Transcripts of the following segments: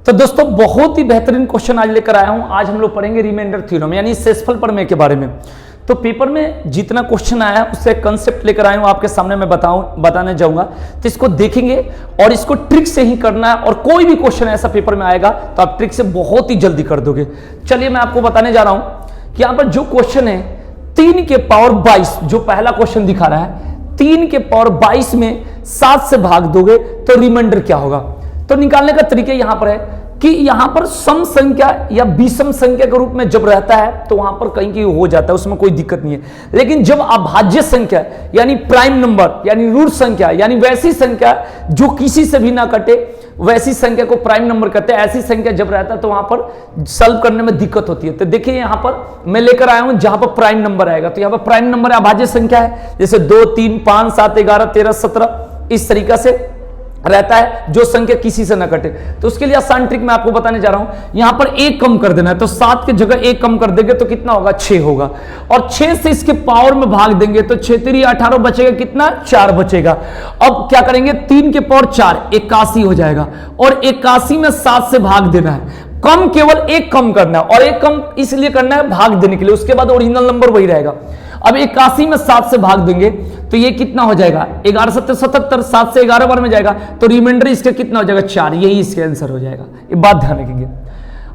तो दोस्तों बहुत ही बेहतरीन क्वेश्चन आज लेकर आया हूं। आज हम लोग पढ़ेंगे रिमाइंडर थ्योरम यानी शेषफल प्रमेय के बारे में। तो पेपर में जितना क्वेश्चन आया है उससे कंसेप्ट लेकर आया हूं, आपके सामने मैं बताने जाऊंगा। तो इसको देखेंगे और इसको ट्रिक से ही करना है, और कोई भी क्वेश्चन ऐसा पेपर में आएगा तो आप ट्रिक से बहुत ही जल्दी कर दोगे। चलिए मैं आपको बताने जा रहा हूं कि यहां पर जो क्वेश्चन है 3 के पावर 22, जो पहला क्वेश्चन दिखा रहा है 3 के पावर 22 में 7 से भाग दोगे तो रिमाइंडर क्या होगा। तो निकालने का तरीका यहां पर है कि यहां पर सम संख्या या विषम संख्या के रूप में जब रहता है तो वहां पर कहीं कहीं हो जाता है, उसमें कोई दिक्कत नहीं है। लेकिन जब अभाज्य संख्या यानी प्राइम नंबर यानी रूट संख्या यानी वैसी संख्या जो किसी से भी ना कटे, वैसी संख्या को प्राइम नंबर कहते हैं। ऐसी संख्या जब रहता है तो वहां पर सॉल्व करने में दिक्कत होती है। तो देखिए यहां पर मैं लेकर आया हूं जहां पर प्राइम नंबर आएगा, तो यहां पर प्राइम नंबर अभाज्य संख्या है, जैसे 2, 3, 5, 7, 11, 13, 17 इस तरीका से रहता है जो संख्या किसी से ना कटे। तो उसके लिए आसान ट्रिक मैं आपको बताने जा रहा हूं। यहां पर 1 कम कर देना है, तो 7 की जगह 1 कम कर देंगे तो कितना होगा, 6 होगा। और 6 से इसके पावर में भाग देंगे तो 6 3 18 बचेगा, कितना 4 बचेगा। अब क्या करेंगे, 3 के पावर 4 81 हो जाएगा, और 81 में 7 से भाग देना है। कम केवल 1 कम करना है, और 1 कम इसलिए करना है भाग देने के लिए, उसके बाद ओरिजिनल नंबर वही रहेगा। अब 81 में 7 से भाग देंगे तो ये कितना हो जाएगा, 11 7 77, 7 से 11 बार में जाएगा तो रिमाइंडर इसका कितना हो जाएगा, 4। यही इसका आंसर हो जाएगा। ये बात ध्यान रखेंगे।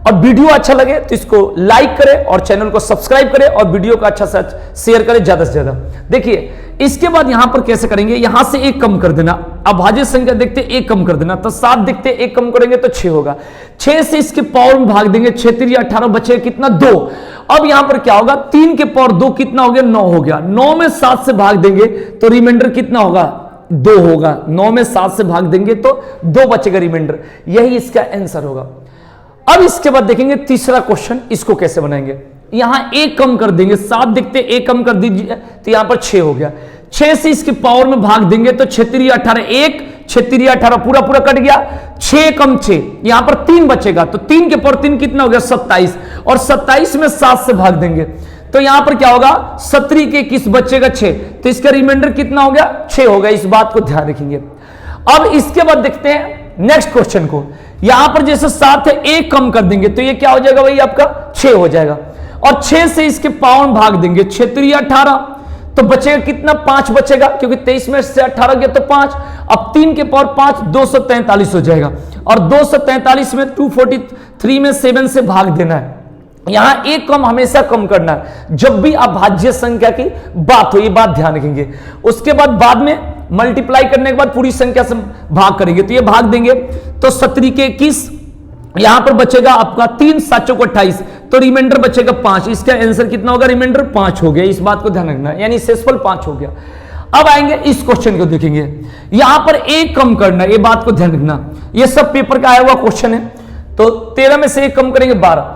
और वीडियो अच्छा लगे तो इसको लाइक करें और चैनल को सब्सक्राइब करें और वीडियो को अच्छा से शेयर करें ज्यादा से ज्यादा। देखिए इसके बाद यहां पर कैसे करेंगे, यहां से 1 कम कर देना। अभाज्य संख्या देखते 1 कम कर देना, तो 7 देखते 1 कम करेंगे तो 6 होगा। 6 से इसके पावर में भाग देंगे, 6 3 18 बचेगा कितना, 2। अब यहां पर क्या होगा, 3 के पावर 2 कितना हो गया, 9 हो गया। 9 में 7 से भाग देंगे तो रिमाइंडर कितना होगा, 2 होगा। 9 में 7 से भाग देंगे तो 2 बचेगा रिमाइंडर। यही इसका आंसर होगा। अब इसके बाद देखेंगे तीसरा क्वेश्चन, इसको कैसे बनाएंगे। यहां 1 कम कर देंगे, 7 देखते 1 कम कर दीजिए तो यहां पर 6 हो गया। 6 से इसके पावर में भाग देंगे तो 6 3 18 1, 6 3 18 पूरा पूरा कट गया। 6 कम 6 यहां पर 3 बचेगा, तो 3 के पावर 3 कितना हो गया, 27, और 27 में 7 से भाग देंगे तो यहां पर क्या होगा, 17 के 21 बचेगा 6, तो इसका रिमाइंडर कितना हो गया, 6 हो गया। इस बात को ध्यान रखेंगे। अब इसके बाद देखते हैं नेक्स्ट क्वेश्चन को। यहां पर जैसे 7 है 1 कम कर देंगे तो ये क्या हो जाएगा भाई, आपका 6 हो जाएगा। और 6 से इसके पावर में भाग देंगे, 6 3 18 तो बचेगा कितना, 5 बचेगा, क्योंकि 23 में से 18 गया तो 5। अब 3 के पावर 5 243 हो जाएगा, और 243 में 243 में 7 से भाग देना है। यहां 1 कम हमेशा कम करना है जब भी अभाज्य संख्या की बात हो, ये बात ध्यान रखेंगे। उसके बाद में मल्टीप्लाई करने के बाद पूरी संख्या से भाग करेंगे, तो ये भाग देंगे तो 17 के 21 यहां पर बचेगा आपका 3 7 को 28, तो रिमाइंडर बचेगा 5। इसका आंसर कितना होगा, रिमाइंडर 5 हो गया। इस बात को ध्यान रखना, यानी शेषफल 5 हो गया। अब आएंगे इस क्वेश्चन को देखेंगे। यहां पर 1 कम करना, ये बात को ध्यान रखना। ये सब पेपर का आया हुआ क्वेश्चन है। तो 13 में से 1 कम करेंगे 12,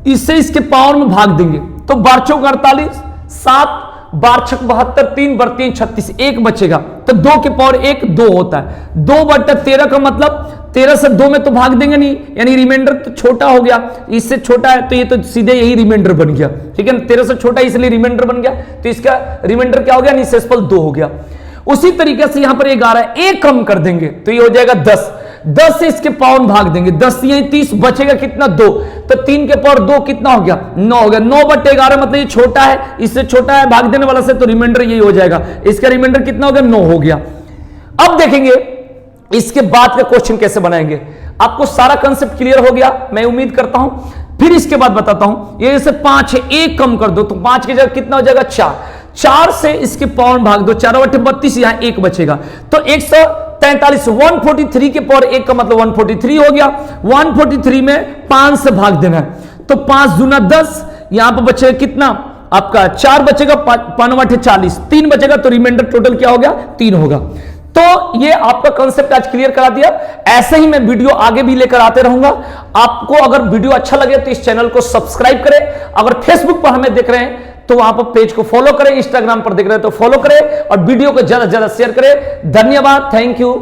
इससे इसके पावर में भाग देंगे तो 12 चौक 48, 7 12 छक 72, 3 बर 3 36, 1 बचेगा। तो 2 के पावर 1 2 होता है। 2 बटा 13 का मतलब 13 से 2 में तो भाग देंगे नहीं, यानी रिमाइंडर तो छोटा हो गया। इससे छोटा है तो ये तो सीधे यही रिमाइंडर बन गया, ठीक है। 13 से छोटा इसलिए रिमाइंडर बन गया, तो इसका रिमाइंडर क्या हो गया, शेषफल 2 हो गया। उसी तरीके से यहां पर 11 1 कम कर देंगे तो ये हो जाएगा 10। 10 से इसके पावर में भाग देंगे, 10 यही 30 बचेगा कितना, 2। तो 3 के पावर 2 कितना हो गया, 9 हो गया। 9 बटे 11 मतलब ये छोटा है, इससे छोटा है भाग देने वाला से, तो रिमाइंडर यही हो जाएगा। इसका रिमाइंडर कितना हो गया, 9 हो गया। अब देखेंगे इसके बाद का क्वेश्चन कैसे बनाएंगे। आपको सारा कंसेप्ट क्लियर हो गया मैं उम्मीद करता हूं। फिर इसके बाद बताता हूं, ये जैसे 5 है 1 कम कर दो तो 5 की जगह कितना हो जाएगा, 4। 4 से इसके पावर में भाग दो, 4 बटे 32 यहां 1 बचेगा, तो 143 143 के पावर 1 का मतलब 143 हो गया। 143 में 5 से भाग देना है, तो 5 दूना 10, यहां पर बचेगा कितना आपका 4 बचेगा, 5 40, 3 बचेगा, तो रिमाइंडर टोटल क्या हो गया, 3 होगा। तो ये आपका कंसेप्ट आज क्लियर करा दिया। ऐसे ही मैं वीडियो आगे भी लेकर आते रहूंगा। आपको अगर वीडियो अच्छा लगे तो इस चैनल को सब्सक्राइब करें। अगर फेसबुक पर हमें देख रहे हैं तो वहां पर पेज को फॉलो करें, इंस्टाग्राम पर देख रहे हैं तो फॉलो करें, और वीडियो को ज्यादा से ज्यादा शेयर करें। धन्यवाद, थैंक यू।